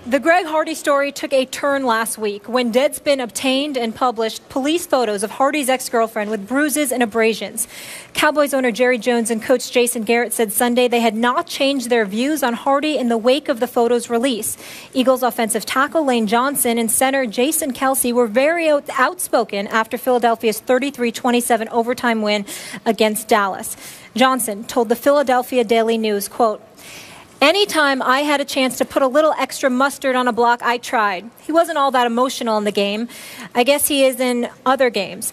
The Greg Hardy story took a turn last week when Deadspin obtained and published police photos of Hardy's ex-girlfriend with bruises and abrasions. Cowboys owner Jerry Jones and coach Jason Garrett said Sunday they had not changed their views on Hardy in the wake of the photos' release. Eagles offensive tackle Lane Johnson and center Jason Kelce were very outspoken after Philadelphia's 33-27 overtime win against Dallas. Johnson told the Philadelphia Daily News, quote, "Anytime I had a chance to put a little extra mustard on a block, I tried. He wasn't all that emotional in the game. I guess he is in other games.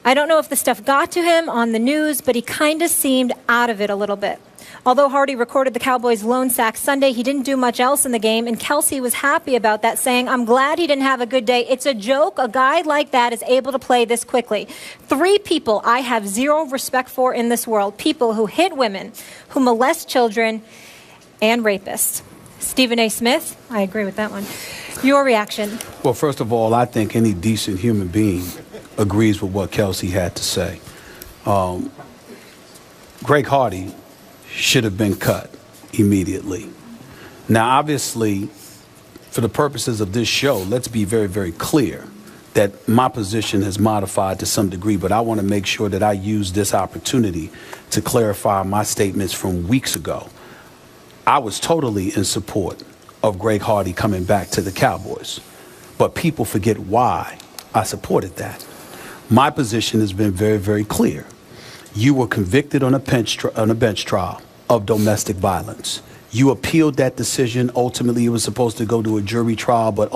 I don't know if the stuff got to him on the news, but he kind of seemed out of it a little bit." Although Hardy recorded the Cowboys' lone sack Sunday, he didn't do much else in the game, and Kelce was happy about that, saying, "I'm glad he didn't have a good day. It's a joke a guy like that is able to play this quickly. 3 people I have zero respect for in this world, people who hit women, who molest children, and rapists." Stephen A. Smith, I agree with that one. Your reaction? Well, first of all, I think any decent human being agrees with what Kelce had to say. Greg Hardy should have been cut immediately. Now, obviously, for the purposes of this show, let's be very, very clear that my position has modified to some degree, but I want to make sure that I use this opportunity to clarify my statements from weeks ago. I was totally in support of Greg Hardy coming back to the Cowboys, but people forget why I supported that. My position has been very, very clear. You were convicted on a bench trial of domestic violence. You appealed that decision. Ultimately, it was supposed to go to a jury trial, but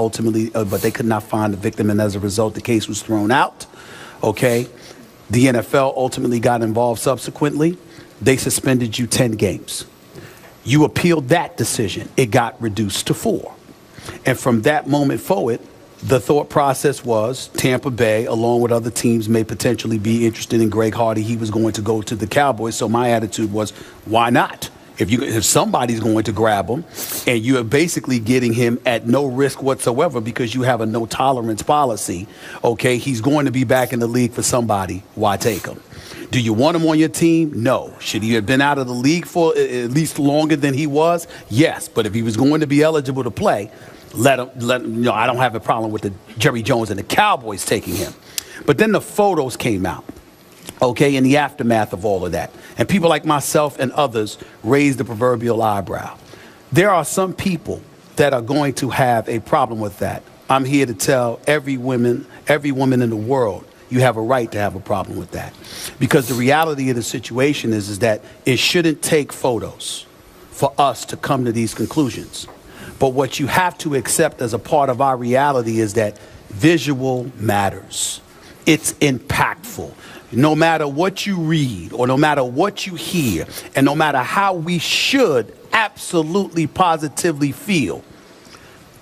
they could not find the victim, and as a result, the case was thrown out. Okay? The NFL ultimately got involved subsequently. They suspended you 10 games. You appealed that decision. It got reduced to 4. And from that moment forward, the thought process was Tampa Bay, along with other teams, may potentially be interested in Greg Hardy. He was going to go to the Cowboys. So my attitude was, why not? If somebody's going to grab him and you are basically getting him at no risk whatsoever because you have a no tolerance policy, okay, he's going to be back in the league for somebody. Why take him? Do you want him on your team? No. Should he have been out of the league for at least longer than he was? Yes. But if he was going to be eligible to play, let him, you know, I don't have a problem with the Jerry Jones and the Cowboys taking him. But then the photos came out, okay, in the aftermath of all of that. And people like myself and others raised the proverbial eyebrow. There are some people that are going to have a problem with that. I'm here to tell every woman in the world, you have a right to have a problem with that. Because the reality of the situation is that it shouldn't take photos for us to come to these conclusions. But what you have to accept as a part of our reality is that visual matters. It's impactful. No matter what you read or no matter what you hear and no matter how we should absolutely positively feel,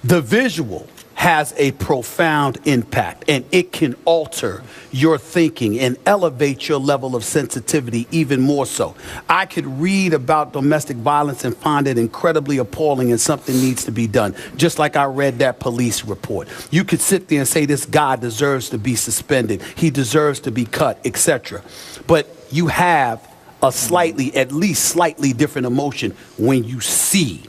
the visual has a profound impact, and it can alter your thinking and elevate your level of sensitivity even more so. I could read about domestic violence and find it incredibly appalling and something needs to be done, just like I read that police report. You could sit there and say this guy deserves to be suspended, he deserves to be cut, etc. But you have a at least slightly different emotion when you see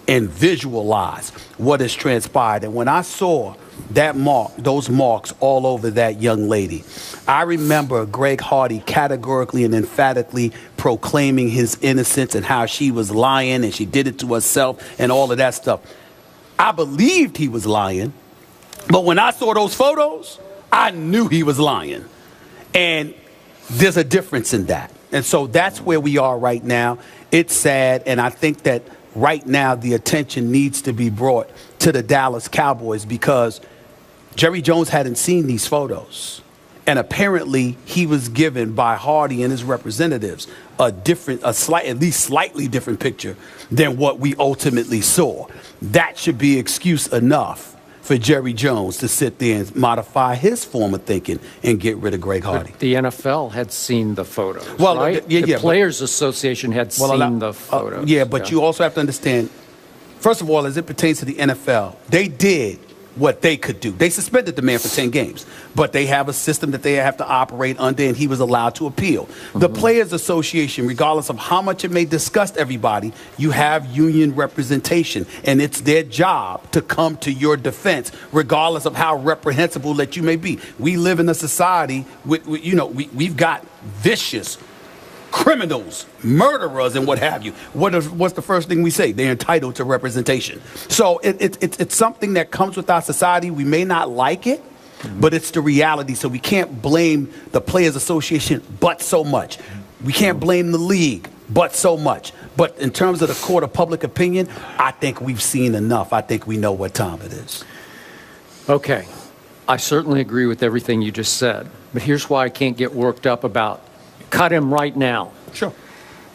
and visualize what has transpired. And when I saw those marks all over that young lady, I remember Greg Hardy categorically and emphatically proclaiming his innocence and how she was lying and she did it to herself and all of that stuff. I believed he was lying, but when I saw those photos, I knew he was lying. And there's a difference in that. And so that's where we are right now. It's sad, and I think that right now the attention needs to be brought to the Dallas Cowboys because Jerry Jones hadn't seen these photos. And apparently he was given by Hardy and his representatives at least slightly different picture than what we ultimately saw. That should be excuse enough for Jerry Jones to sit there and modify his form of thinking and get rid of Greg Hardy. But the NFL had seen the photos, right? The Players Association had seen the photos. But you also have to understand, first of all, as it pertains to the NFL, they did what they could do. They suspended the man for 10 games, but they have a system that they have to operate under, and he was allowed to appeal. The Players Association, regardless of how much it may disgust everybody, you have union representation, and it's their job to come to your defense, regardless of how reprehensible that you may be. We live in a society with we've got vicious criminals, murderers, and what have you. What's the first thing we say? They're entitled to representation. So it's something that comes with our society. We may not like it, but it's the reality. So we can't blame the Players Association but so much. We can't blame the league but so much. But in terms of the court of public opinion, I think we've seen enough. I think we know what time it is. Okay. I certainly agree with everything you just said. But here's why I can't get worked up about cut him right now. Sure.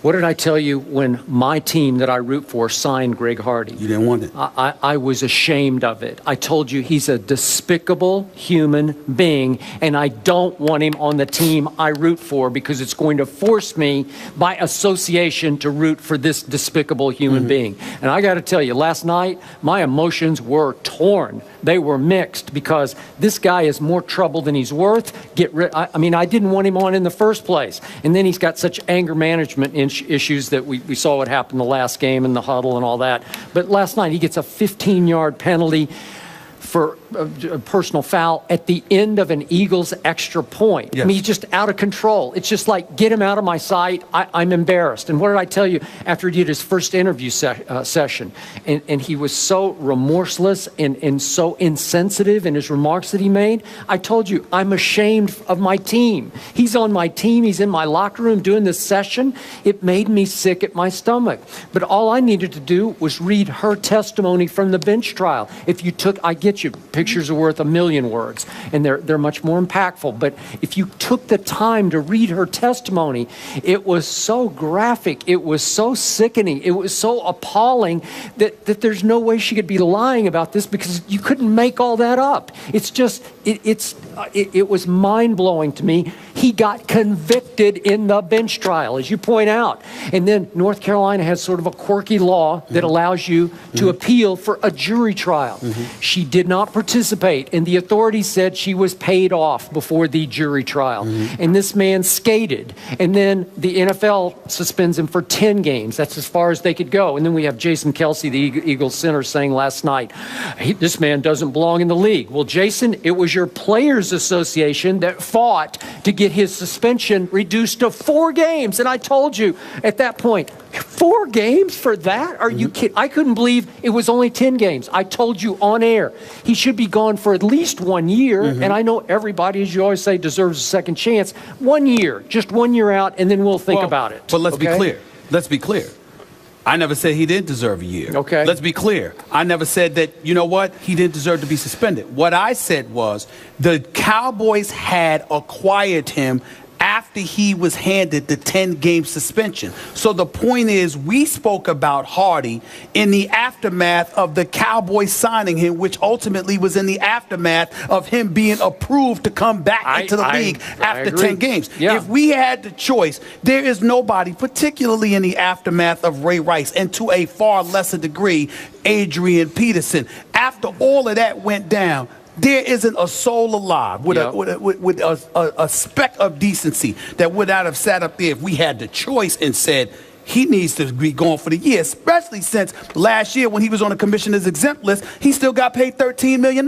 What did I tell you when my team that I root for signed Greg Hardy? You didn't want it. I was ashamed of it. I told you he's a despicable human being, and I don't want him on the team I root for because it's going to force me by association to root for this despicable human being. And I got to tell you, last night, my emotions were torn. They were mixed because this guy is more trouble than he's worth. I mean, I didn't want him on in the first place. And then he's got such anger management issues that we saw what happened the last game in the huddle and all that. But last night he gets a 15-yard penalty for a personal foul at the end of an Eagles extra point. Yes. I mean, he's just out of control. It's just like, get him out of my sight. I'm embarrassed. And what did I tell you after he did his first interview session? And he was so remorseless and so insensitive in his remarks that he made. I told you, I'm ashamed of my team. He's on my team. He's in my locker room doing this session. It made me sick at my stomach. But all I needed to do was read her testimony from the bench trial. If you took, I get you, pictures are worth a million words, and they're much more impactful. But if you took the time to read her testimony, it was so graphic, it was so sickening, it was so appalling that there's no way she could be lying about this because you couldn't make all that up. It's just, it was mind-blowing to me. He got convicted in the bench trial, as you point out. And then North Carolina has sort of a quirky law that allows you to appeal for a jury trial. She did not participate, and the authorities said she was paid off before the jury trial. And this man skated, and then the NFL suspends him for 10 games. That's as far as they could go. And then we have Jason Kelsey, the Eagles center, saying last night, this man doesn't belong in the league. Well, Jason, it was your Players Association that fought to get his suspension reduced to 4 games. And I told you at that point, 4 games for that? Are you kidding? I couldn't believe it was only 10 games. I told you on air, he should be gone for at least 1 year. And I know everybody, as you always say, deserves a second chance. 1 year, just 1 year out, and then we'll think about it. But let's be clear. Let's be clear. I never said he didn't deserve a year. Okay. Let's be clear. I never said that, you know what, he didn't deserve to be suspended. What I said was the Cowboys had acquired him after he was handed the 10-game suspension. So the point is, we spoke about Hardy in the aftermath of the Cowboys signing him, which ultimately was in the aftermath of him being approved to come back into the league after 10 games. Yeah. If we had the choice, there is nobody, particularly in the aftermath of Ray Rice, and to a far lesser degree, Adrian Peterson. After all of that went down, there isn't a soul alive with a speck of decency that would not have sat up there if we had the choice and said he needs to be gone for the year, especially since last year when he was on the commissioner's exempt list, he still got paid $13 million.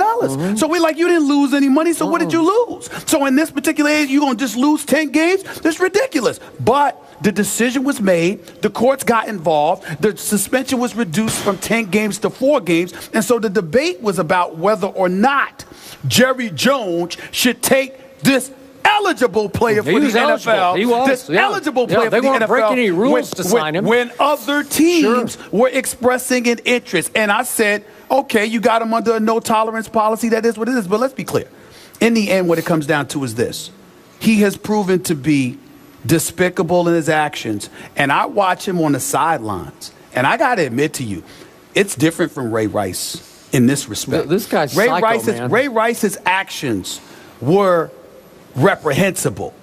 So we're like, you didn't lose any money, so what did you lose? So in this particular age, you're going to just lose 10 games? That's ridiculous. But the decision was made. The courts got involved. The suspension was reduced from 10 games to 4 games. And so the debate was about whether or not Jerry Jones should take this eligible player for the NFL. He was. This eligible player for the NFL. They weren't breaking any rules to sign him. When other teams were expressing an interest. And I said, okay, you got him under a no-tolerance policy. That is what it is. But let's be clear. In the end, what it comes down to is this. He has proven to be despicable in his actions, and I watch him on the sidelines, and I got to admit to you, it's different from Ray Rice in this respect. This guy's psycho, man. Ray Rice's actions were reprehensible,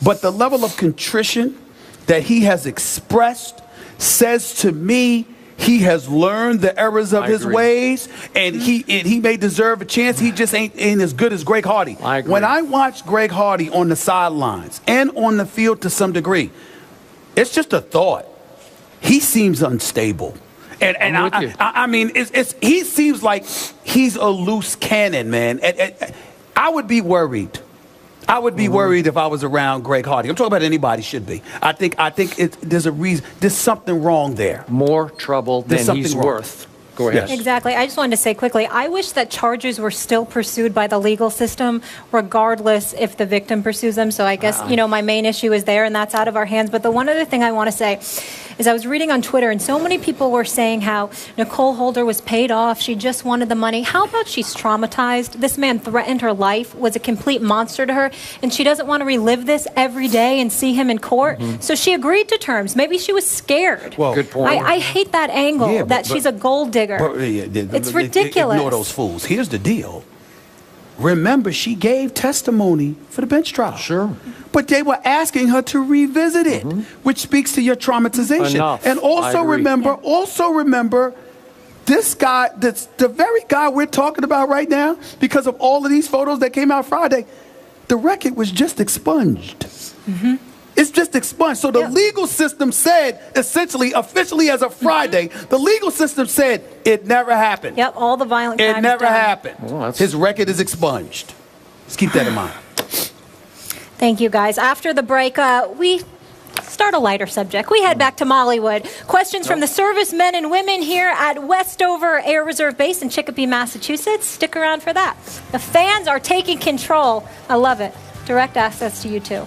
but the level of contrition that he has expressed says to me he has learned the errors of I his agree. ways, and he may deserve a chance. He just ain't as good as Greg Hardy. I agree. When I watch Greg Hardy on the sidelines and on the field to some degree, it's just a thought. He seems unstable. And I'm with you. I mean, he seems like he's a loose cannon, man. I would be worried. I would be worried if I was around Greg Hardy. I'm talking about anybody should be. I think there's a reason. There's something wrong there. More trouble There's than he's something wrong. worth. Go ahead. Yes. Exactly. I just wanted to say quickly, I wish that charges were still pursued by the legal system, regardless if the victim pursues them. So I guess, my main issue is there, and that's out of our hands. But the one other thing I want to say is I was reading on Twitter, and so many people were saying how Nicole Holder was paid off. She just wanted the money. How about she's traumatized? This man threatened her life, was a complete monster to her, and she doesn't want to relive this every day and see him in court. So she agreed to terms. Maybe she was scared. Well, good point. I hate that angle, Yeah, that but- she's a gold digger. It's ridiculous. Ignore those fools. Here's the deal. Remember, she gave testimony for the bench trial. Sure. But they were asking her to revisit it, which speaks to your traumatization. Enough. And I also agree. remember, this guy, that's the very guy we're talking about right now, because of all of these photos that came out Friday, the record was just expunged. It's just expunged. So the legal system said, essentially, officially as of Friday, the legal system said it never happened. Yep, all the violent crimes It never done. happened. Well, that's- His record is expunged. Let's keep that in mind. Thank you, guys. After the break, we start a lighter subject. We head back to Mollywood. Questions from the servicemen and women here at Westover Air Reserve Base in Chicopee, Massachusetts. Stick around for that. The fans are taking control. I love it. Direct access to you, too.